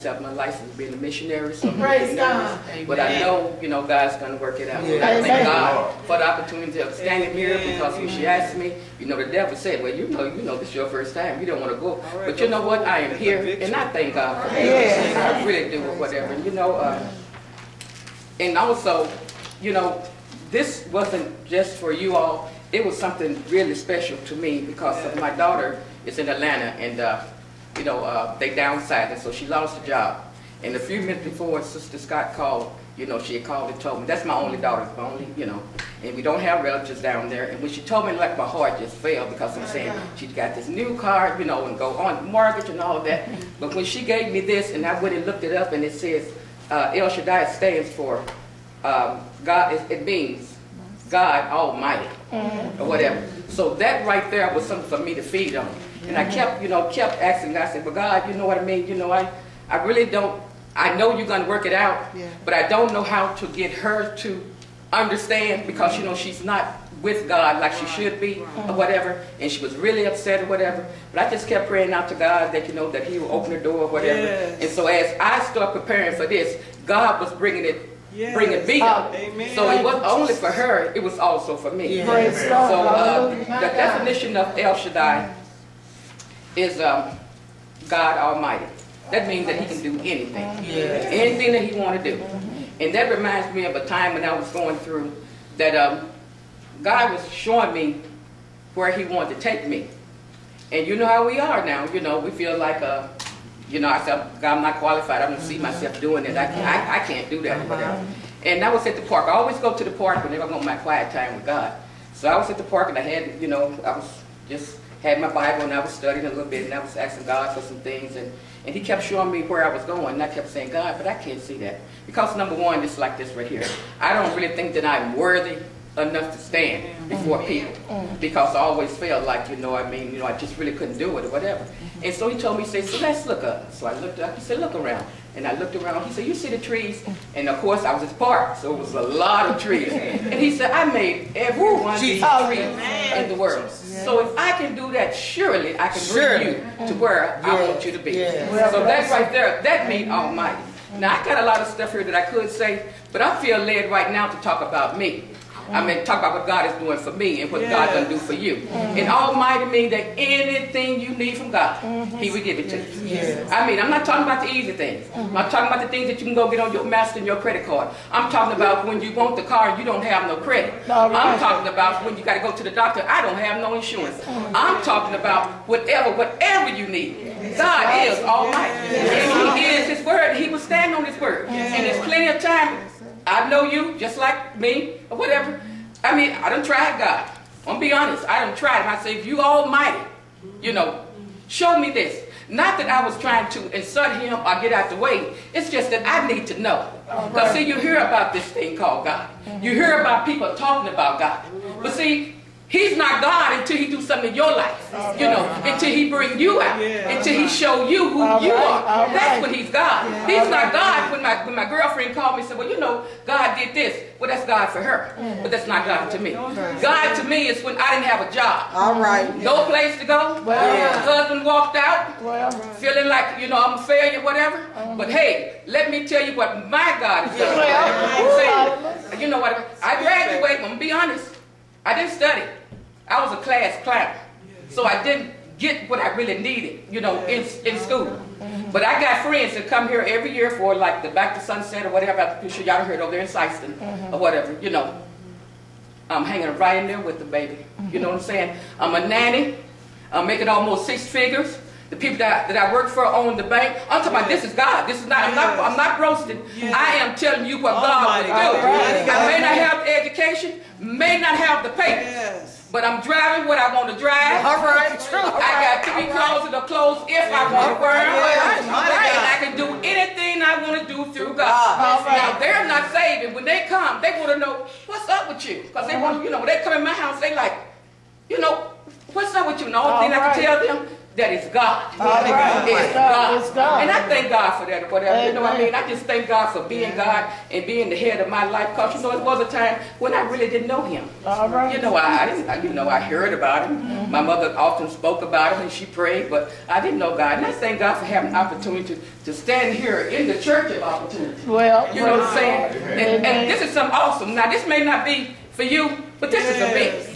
Got my license being a missionary, so praise God. But I know, God's going to work it out. Yeah. I thank God for the opportunity of standing here, because when she asked me, the devil said, well, this is your first time. You don't want to go. But you know what? I am here, and I thank God for that. Yeah. I really do, or whatever. And also, this wasn't just for you all. It was something really special to me, because of my daughter is in Atlanta, and they downsized, and so she lost her job. And a few minutes before Sister Scott called, she had called and told me, that's my only daughter, and we don't have relatives down there. And when she told me, like, my heart just fell, because I'm saying she's got this new car, and go on mortgage and all of that. But when she gave me this, and I went and looked it up, and it says, El Shaddai stands for God, it means God Almighty, or whatever. So that right there was something for me to feed on. And I kept asking God, I said, well, God, you know what I mean? I really don't, I know you're going to work it out, but I don't know how to get her to understand, because, she's not with God like she should be, or whatever, and she was really upset or whatever. But I just kept praying out to God that, that He will open the door or whatever. Yes. And so as I started preparing for this, God was bringing me up. So it wasn't only for her, it was also for me. Yes. So the definition of El Shaddai is God Almighty. That means that He can do anything. Anything that He want to do. And that reminds me of a time when I was going through that God was showing me where He wanted to take me. And you know how we are now. We feel like, I said, God, I'm not qualified. I don't see myself doing it. I can't do that or whatever. And I was at the park. I always go to the park whenever I want my quiet time with God. So I was at the park, and I had, I was just had my Bible, and I was studying a little bit, and I was asking God for some things, and He kept showing me where I was going, and I kept saying, God, but I can't see that. Because number one, it's like this right here. I don't really think that I'm worthy enough to stand before people, because I always felt like, I just really couldn't do it or whatever. And so He told me, He said, so let's look up. So I looked up, He said, look around. And I looked around, He said, you see the trees? And of course, I was at the park, so it was a lot of trees. And He said, I made every one of these trees in the world. So if I can do that, surely I can bring you to where I want you to be. So that right there, that means Almighty. Now, I got a lot of stuff here that I could say, but I feel led right now to talk about me. Talk about what God is doing for me and what God's going to do for you. And Almighty means that anything you need from God, He will give it to you. I'm not talking about the easy things. I'm not talking about the things that you can go get on your master and your credit card. I'm talking about when you want the car and you don't have no credit. I'm talking about when you got to go to the doctor, I don't have no insurance. I'm talking about whatever you need. God is Almighty. And He is His word. He will stand on His word. And there's plenty of time. I know you, just like me, or whatever. I done tried God. I'm going to be honest. I done tried Him. I say, if you Almighty, show me this. Not that I was trying to insult Him or get out the way. It's just that I need to know. Because see, you hear about this thing called God. You hear about people talking about God. But see, He's not God until He do something in your life, until He bring you out, until He show you who you are. That's when He's God. He's not God. When my girlfriend called me and said, well, God did this. Well, that's God for her, but that's not God to me. God to me is when I didn't have a job, no place to go, husband walked out, feeling like, I'm a failure, whatever. But hey, let me tell you what my God is doing. You know what? I graduated, I'm going to be honest. I didn't study. I was a class clown. So I didn't get what I really needed, in school. But I got friends that come here every year for like the Back to Sunset or whatever. I'm sure y'all heard over there in Syston or whatever, I'm hanging right in there with the baby. You know what I'm saying? I'm a nanny. I'm making almost 6 figures. The people that I work for own the bank. I'm talking about this is God. This is not, I'm not roasting. I am telling you what God will do. I may not have the education, may not have the papers, but I'm driving what I want to drive. I got 3 closets of clothes if I want to wear them. And I can do anything I want to do through God. Now, they're not saved. And when they come, they want to know, what's up with you? Because they want, when they come in my house, they like, what's up with you? And the only thing I can tell them, that it's God. Right. It's God. It's God. And I thank God for that or whatever. You know what I Amen. mean? I just thank God for being God and being the head of my life. Because, you know, it was a time when I really didn't know him. All right. You know, I heard about him. My mother often spoke about him and she prayed, but I didn't know God. And I thank God for having an opportunity to stand here in the church of opportunity. Well, You know what I'm saying? And this is something awesome. Now, this may not be for you, but this is a big.